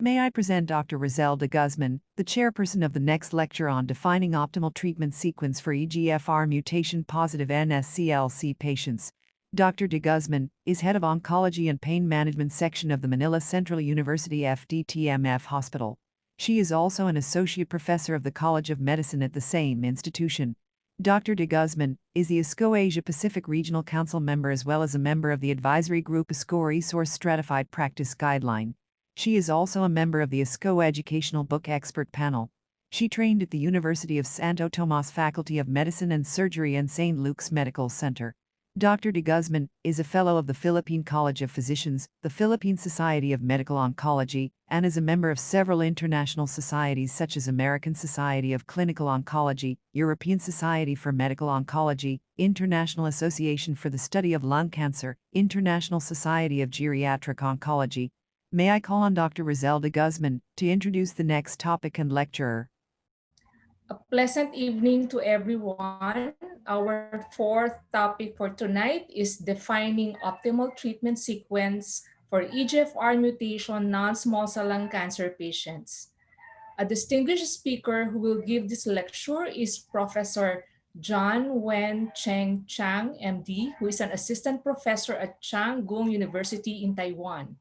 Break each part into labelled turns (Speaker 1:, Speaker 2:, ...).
Speaker 1: May I present Dr. Roselle de Guzman, the chairperson of the next lecture on defining optimal treatment sequence for EGFR mutation-positive NSCLC patients. Dr. de Guzman is head of Oncology and Pain Management section of the Manila Central University FDTMF Hospital. She is also an associate professor of the College of Medicine at the same institution. Dr. de Guzman is the ISCO Asia Pacific Regional Council member as well as a member of the advisory group ISCO Resource Stratified Practice Guideline. She is also a member of the ISCO Educational Book Expert Panel. She trained at the University of Santo Tomas Faculty of Medicine and Surgery and St. Luke's Medical Center. Dr. de Guzman is a fellow of the Philippine College of Physicians, the Philippine Society of Medical Oncology, and is a member of several international societies such as American Society of Clinical Oncology, European Society for Medical Oncology, International Association for the Study of Lung Cancer, International Society of Geriatric Oncology. May I call on Dr. Roselle de Guzman to introduce the next topic and lecturer.
Speaker 2: A pleasant evening to everyone. Our fourth topic for tonight is defining optimal treatment sequence for EGFR mutation non-small cell lung cancer patients. A distinguished speaker who will give this lecture is Professor John Wen-Cheng Chang, MD, who is an assistant professor at Chang University in Taiwan.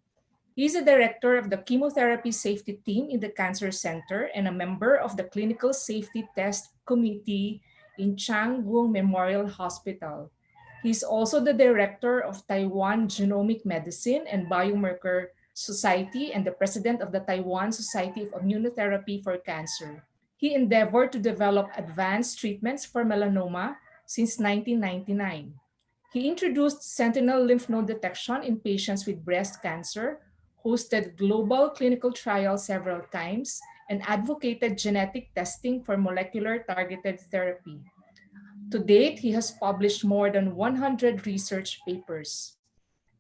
Speaker 2: He is a director of the Chemotherapy Safety Team in the Cancer Center and a member of the Clinical Safety Test Committee in Chang Memorial Hospital. He is also the director of Taiwan Genomic Medicine and Biomarker Society and the president of the Taiwan Society of Immunotherapy for Cancer. He endeavored to develop advanced treatments for melanoma since 1999. He introduced sentinel lymph node detection in patients with breast cancer, hosted global clinical trials several times, and advocated genetic testing for molecular targeted therapy. To date, he has published more than 100 research papers.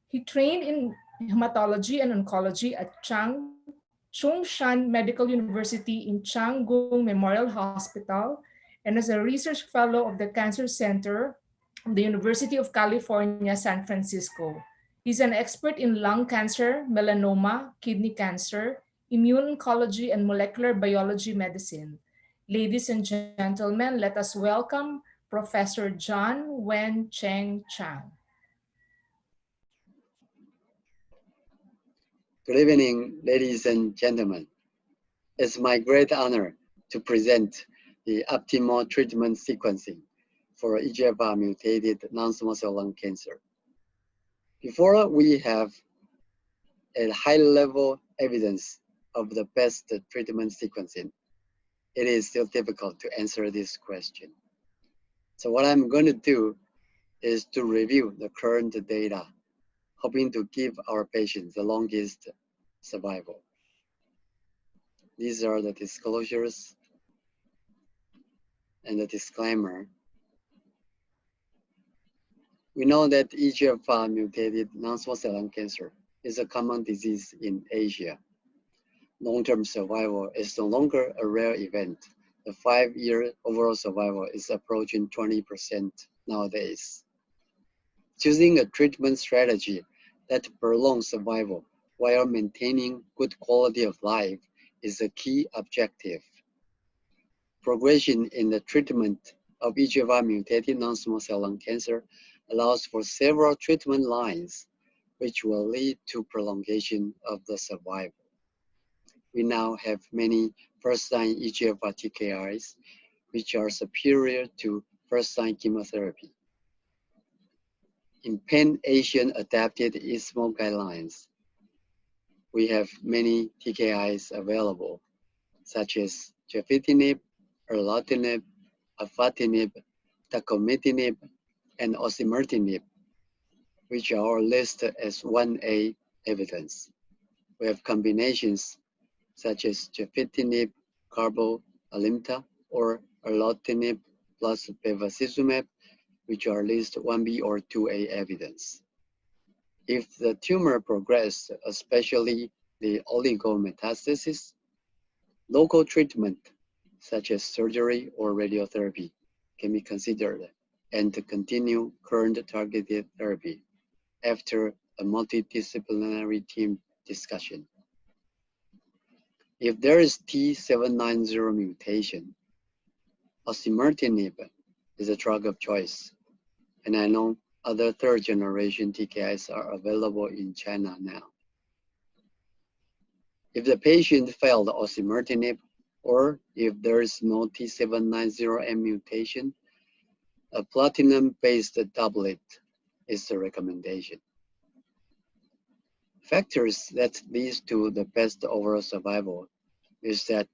Speaker 2: He trained in hematology and oncology at Chung-Shan Medical University in Chang Memorial Hospital and as a research fellow of the Cancer Center of the University of California, San Francisco. He's an expert in lung cancer, melanoma, kidney cancer, immune oncology, and molecular biology medicine. Ladies and gentlemen, let us welcome Professor John Wen-Cheng Chang.
Speaker 3: Good evening, ladies and gentlemen. It's my great honor to present the optimal treatment sequencing for EGFR mutated non-small cell lung cancer. Before we have a high-level evidence of the best treatment sequencing, it is still difficult to answer this question. So what I'm going to do is to review the current data, hoping to give our patients the longest survival. These are the disclosures and the disclaimer. We know that EGFR mutated non-small cell lung cancer is a common disease in Asia. Long-term survival is no longer a rare event. The 5-year overall survival is approaching 20% nowadays. Choosing a treatment strategy that prolongs survival while maintaining good quality of life is a key objective. Progression in the treatment of EGFR mutated non-small cell lung cancer allows for several treatment lines, which will lead to prolongation of the survival. We now have many first-line EGFR TKIs, which are superior to first-line chemotherapy. In Pan-Asian adapted ESMO guidelines, we have many TKIs available, such as gefitinib, erlotinib, afatinib, dacomitinib, and osimertinib, which are all listed as 1A evidence. We have combinations such as gefitinib, carbo-alimta, or erlotinib plus bevacizumab, which are listed 1B or 2A evidence. If the tumor progressed, especially the oligometastasis, local treatment such as surgery or radiotherapy can be considered and to continue current targeted therapy after a multidisciplinary team discussion. If there is T790 mutation, osimertinib is a drug of choice, and I know other third-generation TKIs are available in China now. If the patient failed osimertinib, or if there is no T790M mutation, a platinum-based doublet is the recommendation. Factors that lead to the best overall survival is that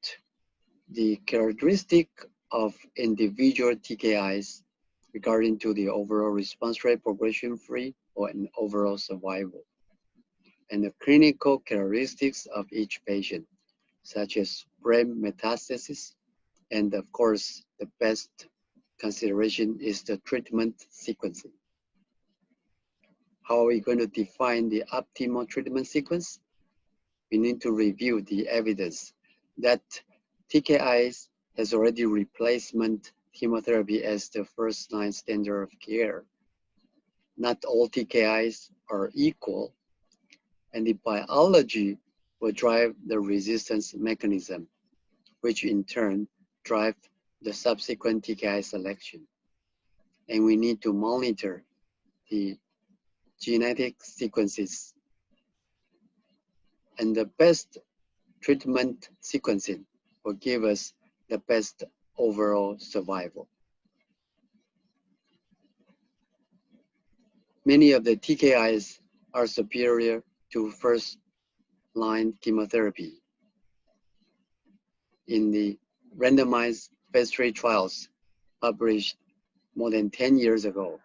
Speaker 3: the characteristic of individual TKIs regarding to the overall response rate, progression-free, or an overall survival, and the clinical characteristics of each patient, such as brain metastasis, and of course, the best consideration is the treatment sequencing. How are we going to define the optimal treatment sequence? We need to review the evidence that TKIs has already replacement chemotherapy as the first-line standard of care. Not all TKIs are equal, and the biology will drive the resistance mechanism, which in turn drive the subsequent TKI selection. And we need to monitor the genetic sequences. And the best treatment sequencing will give us the best overall survival. Many of the TKIs are superior to first-line chemotherapy. In the randomized phase 3 trials published more than 10 years ago,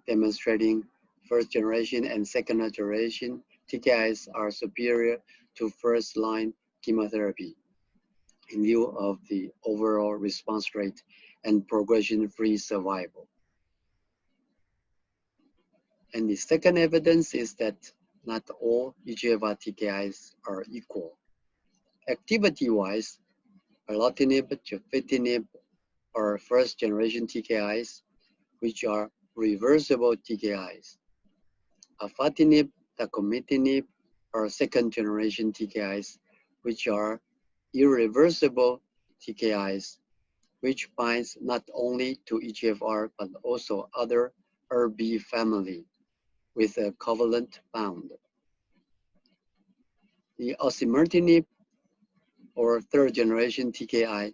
Speaker 3: demonstrating first-generation and second-generation TKIs are superior to first-line chemotherapy in view of the overall response rate and progression-free survival. And the second evidence is that not all EGFR TKIs are equal. Activity-wise, erlotinib, gefitinib are first-generation TKIs, which are reversible TKIs. Afatinib, dacomitinib are second-generation TKIs, which are irreversible TKIs, which binds not only to EGFR but also other ERB family with a covalent bond. The osimertinib or third-generation TKI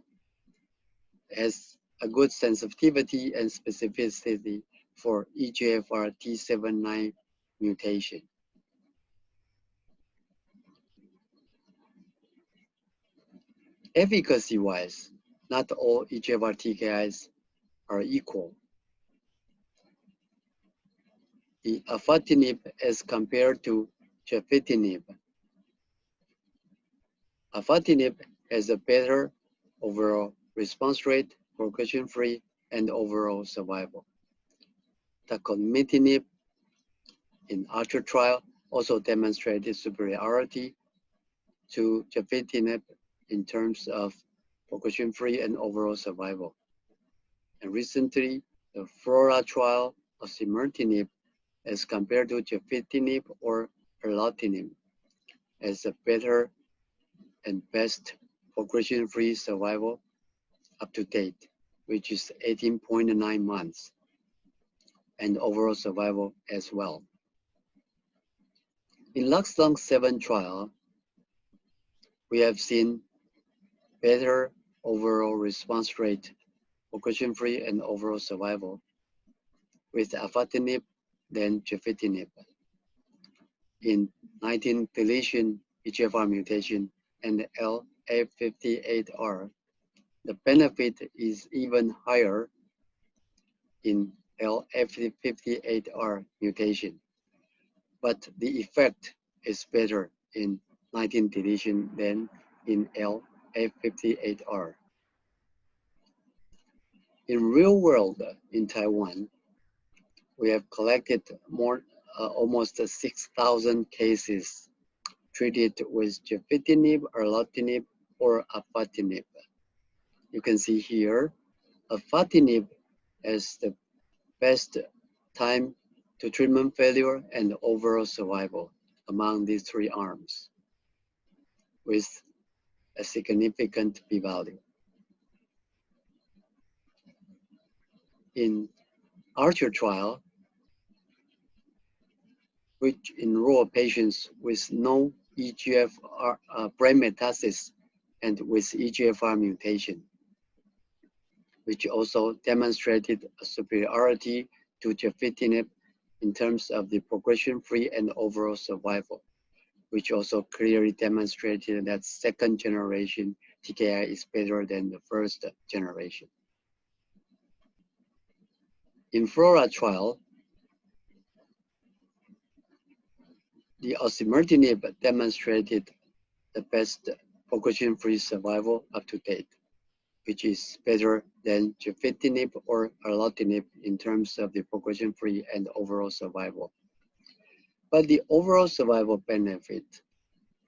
Speaker 3: has a good sensitivity and specificity for EGFR T790 mutation. Efficacy-wise, not all EGFR TKIs are equal. The afatinib as compared to gefitinib. Afatinib has a better overall response rate, progression-free, and overall survival. Dacomitinib in Archer trial also demonstrated superiority to gefitinib in terms of progression-free and overall survival. And recently, the Flora trial of osimertinib as compared to gefitinib or erlotinib as a better and best progression-free survival up to date, which is 18.9 months, and overall survival as well. In LuxLung 7 trial, we have seen better overall response rate, progression-free, and overall survival with afatinib than gefitinib. In 19 deletion EGFR mutation and L858R, the benefit is even higher in L858R mutation, but the effect is better in 19 deletion than in L858R. In real world in Taiwan, we have collected almost 6,000 cases treated with gefitinib, erlotinib, or afatinib. You can see here, afatinib has the best time to treatment failure and overall survival among these three arms, with a significant p-value. In Archer trial, which enroll patients with no EGFR brain metastasis and with EGFR mutation, which also demonstrated a superiority to gefitinib in terms of the progression-free and overall survival, which also clearly demonstrated that second generation TKI is better than the first generation. In FLORA trial, the osimertinib demonstrated the best progression-free survival up to date, which is better than gefitinib or erlotinib in terms of the progression-free and overall survival. But the overall survival benefit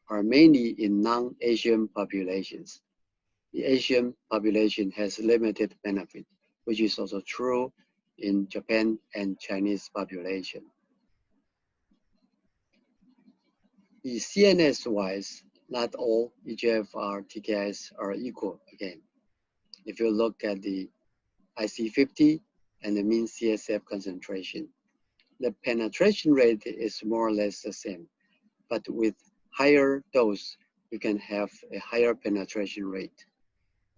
Speaker 3: are mainly in non-Asian populations. The Asian population has limited benefit, which is also true in Japan and Chinese population. The CNS-wise, not all EGFR TKIs are equal again. If you look at the IC50 and the mean CSF concentration, the penetration rate is more or less the same, but with higher dose, you can have a higher penetration rate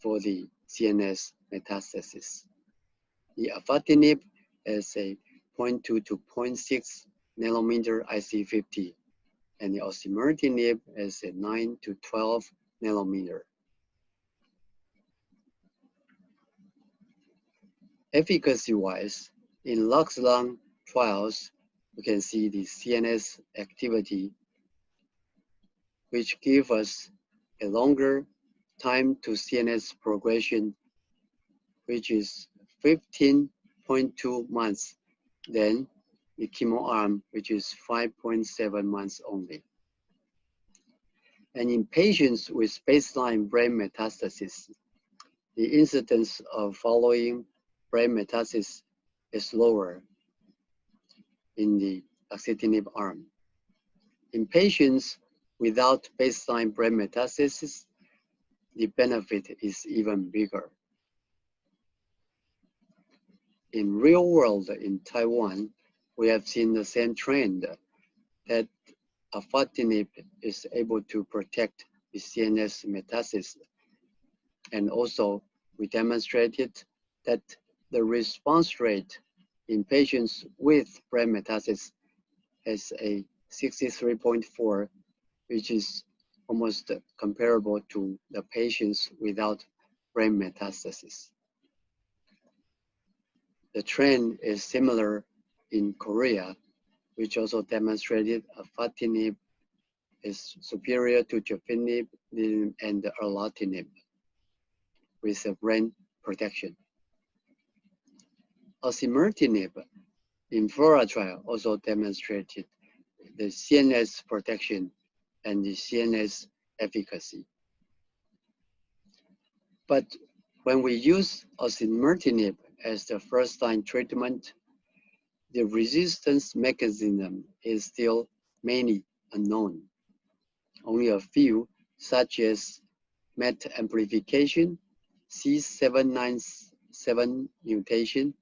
Speaker 3: for the CNS metastasis. The afatinib has a 0.2 to 0.6 nanometer IC50, and the osimertinib has a 9 to 12 nanometer. Efficacy-wise, in LUX-Lung trials, you can see the CNS activity, which give us a longer time to CNS progression, which is 15.2 months than the chemo arm, which is 5.7 months only. And in patients with baseline brain metastasis, the incidence of following brain metastasis is lower in the axitinib arm. In patients without baseline brain metastasis, the benefit is even bigger. In real world in Taiwan, we have seen the same trend that afatinib is able to protect the CNS metastasis. And also we demonstrated that the response rate in patients with brain metastasis has a 63.4, which is almost comparable to the patients without brain metastasis. The trend is similar in Korea, which also demonstrated afatinib is superior to gefitinib and erlotinib with a brain protection. Osimertinib in FLORA trial also demonstrated the CNS protection and the CNS efficacy. But when we use osimertinib as the first-line treatment, the resistance mechanism is still mainly unknown. Only a few, such as MET amplification, C797 mutation,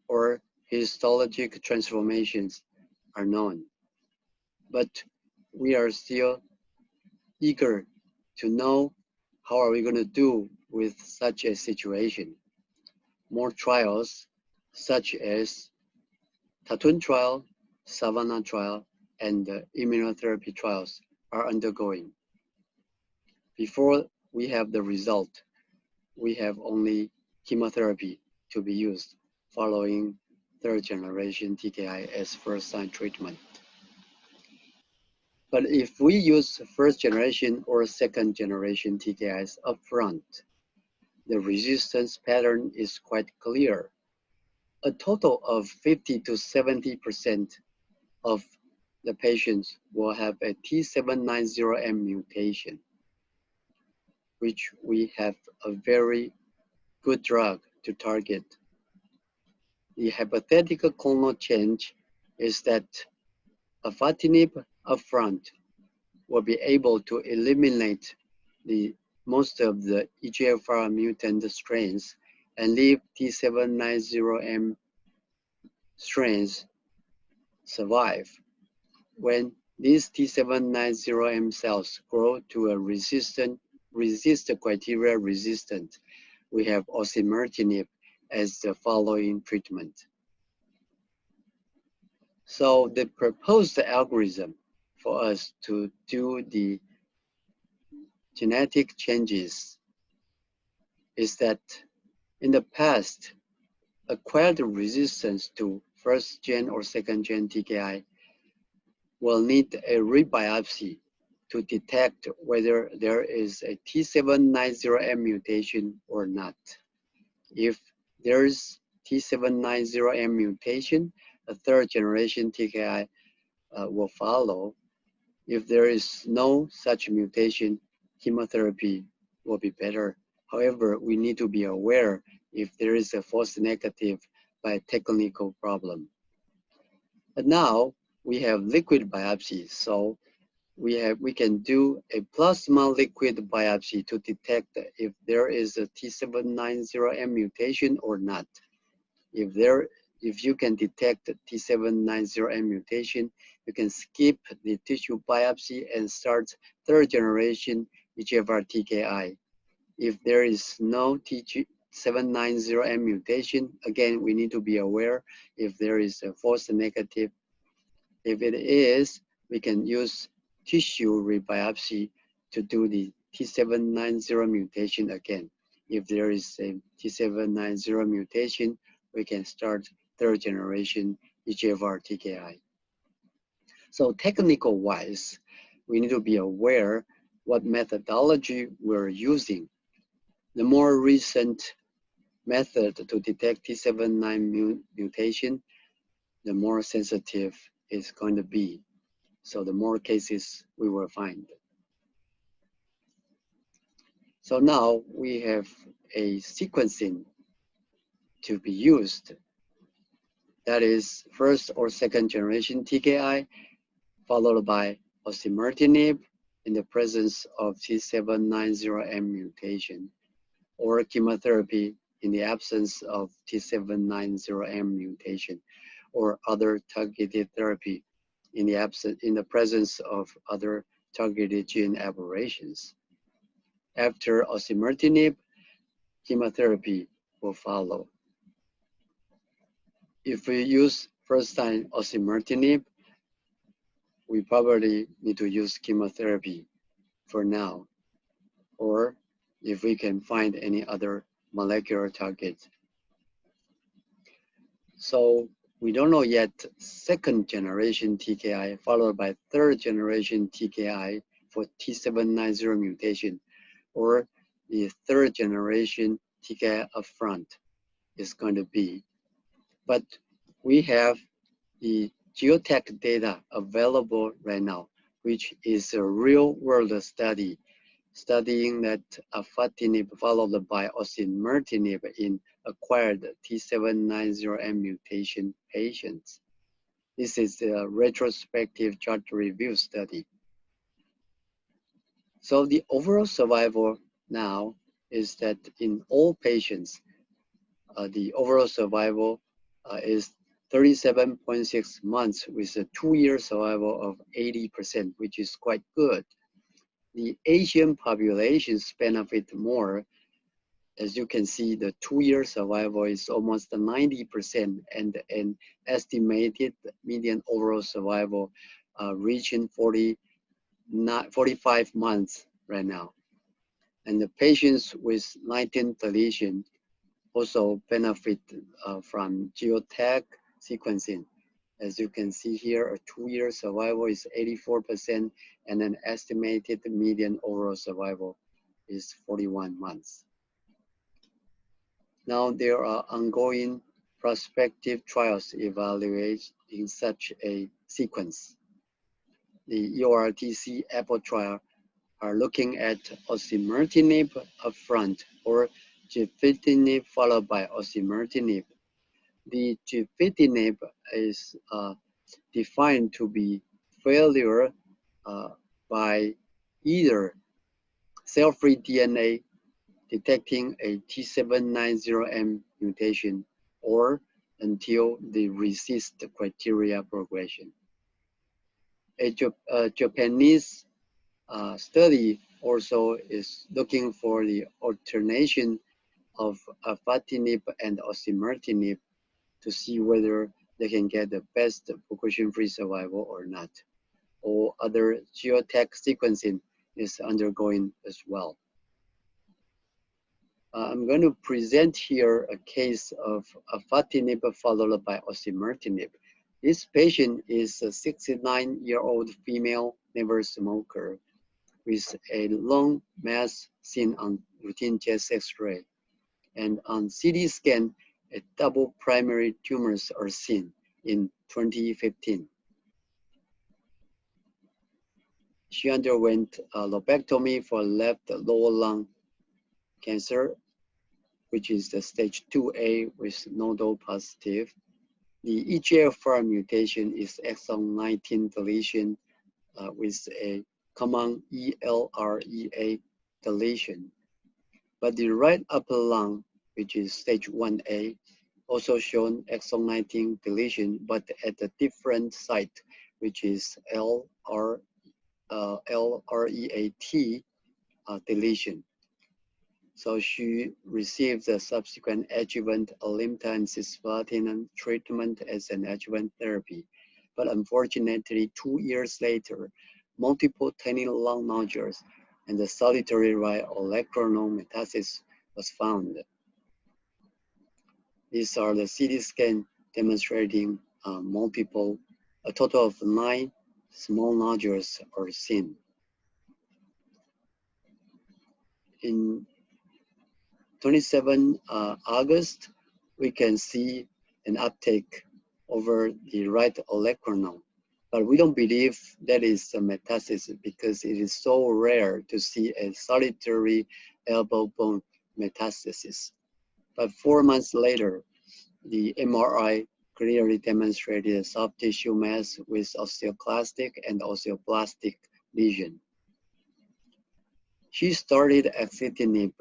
Speaker 3: or histologic transformations are known. But we are still eager to know how are we going to do with such a situation. More trials, such as Tatun trial, Savannah trial, and the immunotherapy trials are undergoing. Before we have the result, we have only chemotherapy to be used following third generation TKI as first-line treatment. But if we use first generation or second generation TKIs upfront, the resistance pattern is quite clear. A total of 50 to 70% of the patients will have a T790M mutation, which we have a very good drug to target. The hypothetical clonal change is that afatinib upfront will be able to eliminate the most of the EGFR mutant strains and leave T790M strains survive. When these T790M cells grow to a resist criteria resistant, we have osimertinib as the following treatment. So the proposed algorithm for us to do the genetic changes is that in the past, acquired resistance to first gen or second gen TKI will need a rebiopsy to detect whether there is a T790M mutation or not. If there's T790M mutation, a third generation TKI will follow. If there is no such mutation, chemotherapy will be better. However, we need to be aware if there is a false negative by technical problem. But now we have liquid biopsy, so we can do a plasma liquid biopsy to detect if there is a T790M mutation or not. If you can detect the T790M mutation, you can skip the tissue biopsy and start third generation EGFR TKI. If there is no T790M mutation, again, we need to be aware if there is a false negative. If it is, we can use tissue rebiopsy to do the T790 mutation again. If there is a T790 mutation, we can start third generation EGFR TKI. So technical wise, we need to be aware what methodology we're using. The more recent method to detect T790 mutation, the more sensitive it's going to be. So the more cases we will find. So now we have a sequencing to be used. That is first or second generation TKI, followed by osimertinib in the presence of T790M mutation, or chemotherapy in the absence of T790M mutation, or other targeted therapy in the presence of other targeted gene aberrations. After osimertinib, chemotherapy will follow. If we use first-line osimertinib, we probably need to use chemotherapy for now, or if we can find any other molecular target. So we don't know yet second generation TKI followed by third generation TKI for T790 mutation, or the third generation TKI upfront is going to be. But we have the geotech data available right now, which is a real world study studying that afatinib followed by osimertinib in acquired T790M mutation patients. This is a retrospective chart review study. So the overall survival now is that in all patients, the overall survival is 37.6 months with a 2-year survival of 80%, which is quite good. The Asian populations benefit more. As you can see, the 2-year survival is almost 90% and an estimated median overall survival reaching 45 months right now. And the patients with 19 deletion also benefit from geotag sequencing. As you can see here, a 2-year survival is 84% and an estimated median overall survival is 41 months. Now there are ongoing prospective trials evaluating such a sequence. The EORTC Apple trial are looking at osimertinib upfront or gefitinib followed by osimertinib. The gefitinib is defined to be failure by either cell-free DNA detecting a T790M mutation or until the RECIST criteria progression. A Japanese study also is looking for the alternation of afatinib and osimertinib to see whether they can get the best progression-free survival or not. Or other geotech sequencing is undergoing as well. I'm going to present here a case of afatinib followed by osimertinib. This patient is a 69-year-old female, never smoker, with a lung mass seen on routine chest X-ray. And on CT scan, a double primary tumors are seen in 2015. She underwent a lobectomy for left lower lung cancer, which is the stage 2A with nodal positive. The EGFR mutation is exon 19 deletion with a common ELREA deletion. But the right upper lung, which is stage 1A, also shown exon 19 deletion, but at a different site, which is LREAT deletion. So she received the subsequent adjuvant Alimta and cisplatin treatment as an adjuvant therapy. But unfortunately, 2 years later, multiple tiny lung nodules and the solitary right olecranon metastasis was found. These are the CT scan demonstrating a total of 9 small nodules are seen. In 27 August, we can see an uptake over the right olecranon, but we don't believe that is a metastasis because it is so rare to see a solitary elbow bone metastasis. But 4 months later, the MRI clearly demonstrated a soft tissue mass with osteoclastic and osteoblastic lesion. She started axitinib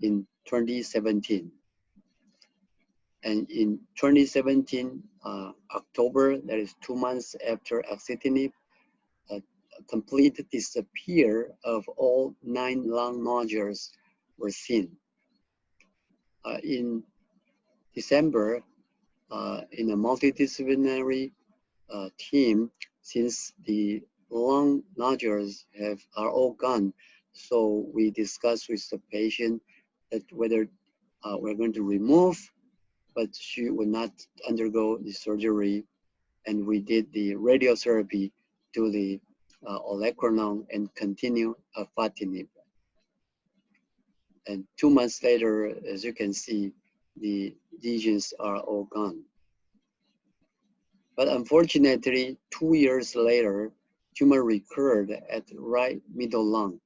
Speaker 3: in 2017. And in 2017, October, that is 2 months after axitinib, a complete disappear of all 9 lung nodules were seen. In December, in a multidisciplinary team, since the lung nodules are all gone, so we discussed with the patient that whether we're going to remove, but she would not undergo the surgery, and we did the radiotherapy to the olecranon and continue afatinib. And 2 months later, as you can see, the lesions are all gone. But unfortunately, 2 years later, tumor recurred at right middle lung.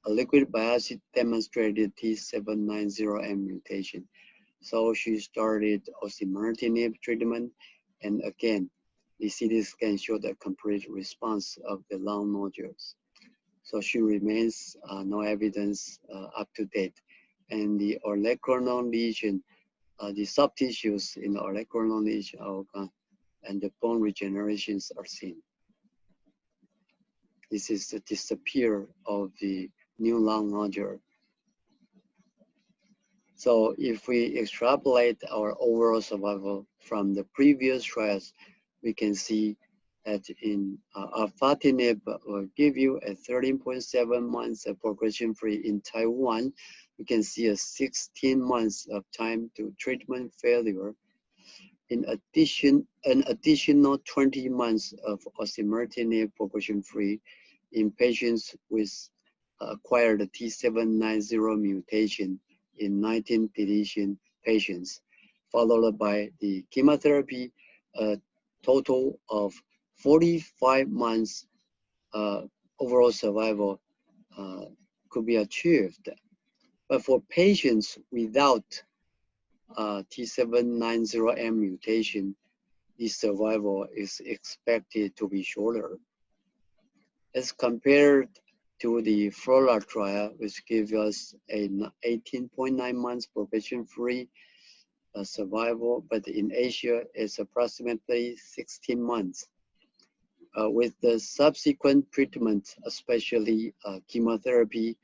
Speaker 3: A liquid biopsy demonstrated T790M mutation. So she started osimertinib treatment, and again, the CT scan showed a complete response of the lung nodules. So she remains no evidence up to date. And the olecranon lesion, the soft tissues in the olecranon lesion are gone, and the bone regenerations are seen. This is the disappear of the new lung nodule. So if we extrapolate our overall survival from the previous trials, we can see that in afatinib will give you a 13.7 months of progression-free in Taiwan. We can see a 16 months of time to treatment failure. In addition, an additional 20 months of osimertinib progression-free in patients with acquired T790 mutation in 19 deletion patients, followed by the chemotherapy. A total of 45 months overall survival could be achieved. But for patients without T790M mutation, the survival is expected to be shorter. As compared to the FLORA trial, which gives us a 18.9 months progression-free survival, but in Asia, it's approximately 16 months. With the subsequent treatment, especially chemotherapy,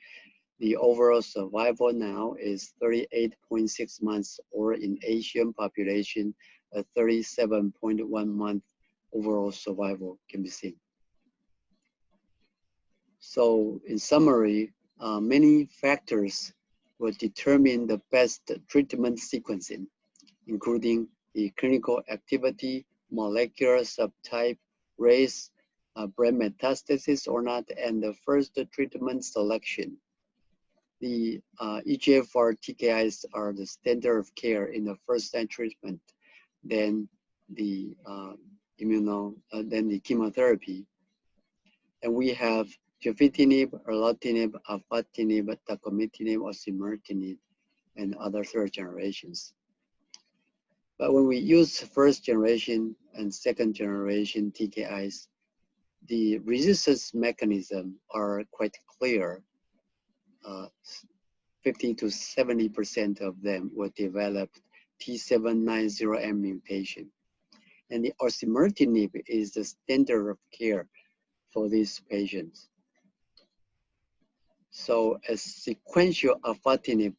Speaker 3: the overall survival now is 38.6 months, or in Asian population, a 37.1 month overall survival can be seen. So in summary, many factors will determine the best treatment sequencing, including the clinical activity, molecular subtype, race, brain metastasis or not, and the first treatment selection. The EGFR TKIs are the standard of care in the first-line treatment, then the then the chemotherapy, and we have gefitinib, erlotinib, afatinib, dacomitinib, osimertinib, and other third generations. But when we use first generation and second generation TKIs, the resistance mechanism are quite clear. 50 to 70% of them will develop T790M mutation. And the osimertinib is the standard of care for these patients. So a sequential afatinib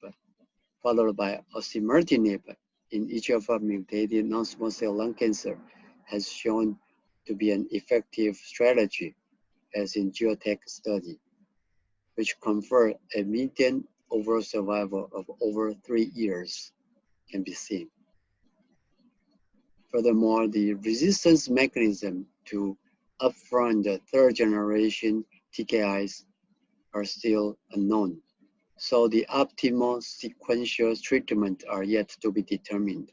Speaker 3: followed by osimertinib in EGFR mutated non-small cell lung cancer has shown to be an effective strategy, as in GeoTech study, which confer a median overall survival of over 3 years can be seen. Furthermore, the resistance mechanism to upfront the third generation TKIs are still unknown. So the optimal sequential treatment are yet to be determined.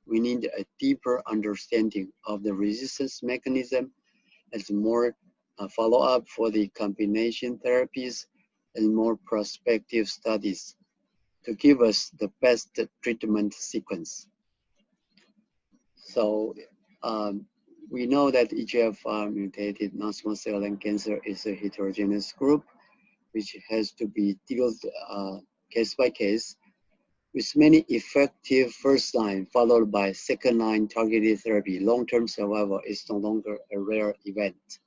Speaker 3: We need a deeper understanding of the resistance mechanism and more follow-up for the combination therapies and more prospective studies to give us the best treatment sequence. So we know that EGFR mutated non-small cell lung cancer is a heterogeneous group, which has to be dealt case by case, with many effective first line followed by second line targeted therapy. Long-term survival is no longer a rare event.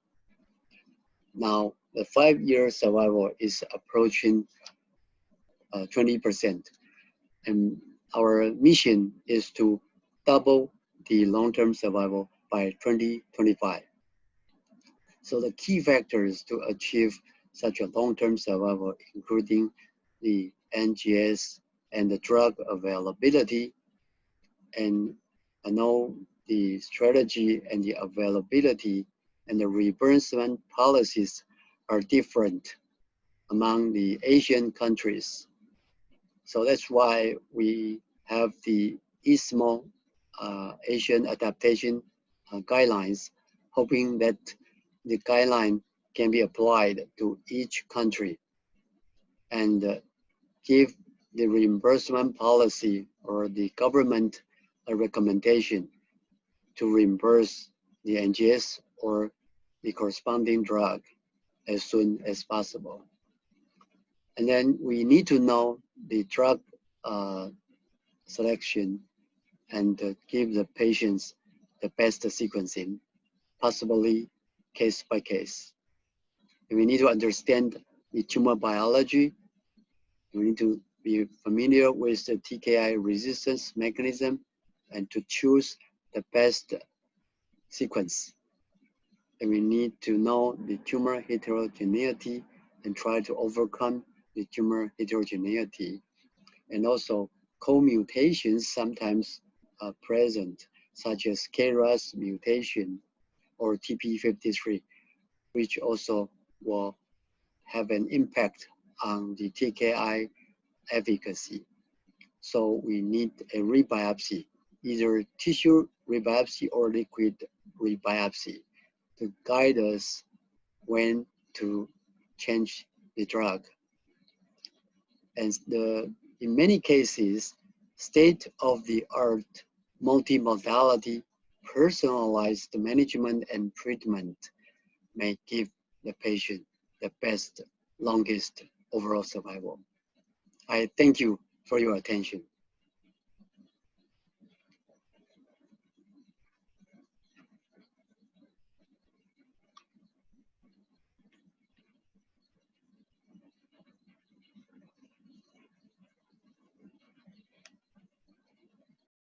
Speaker 3: Now, the 5-year survival is approaching 20%. And our mission is to double the long-term survival by 2025. So the key factors to achieve such a long-term survival, including the NGS and the drug availability, and I know the strategy and the availability and the reimbursement policies are different among the Asian countries. So that's why we have the ESMO Asian adaptation guidelines, hoping that the guideline can be applied to each country and give the reimbursement policy or the government a recommendation to reimburse the NGS or the corresponding drug as soon as possible. And then we need to know the drug selection and give the patients the best sequencing, possibly case by case. And we need to understand the tumor biology. We need to be familiar with the TKI resistance mechanism and to choose the best sequence. And we need to know the tumor heterogeneity and try to overcome the tumor heterogeneity. And also co-mutations sometimes are present, such as KRAS mutation or TP53, which also will have an impact on the TKI efficacy. So we need a rebiopsy, either tissue rebiopsy or liquid rebiopsy, to guide us when to change the drug. And in many cases, state-of-the-art multimodality personalized management and treatment may give the patient the best longest overall survival. I thank you for your attention.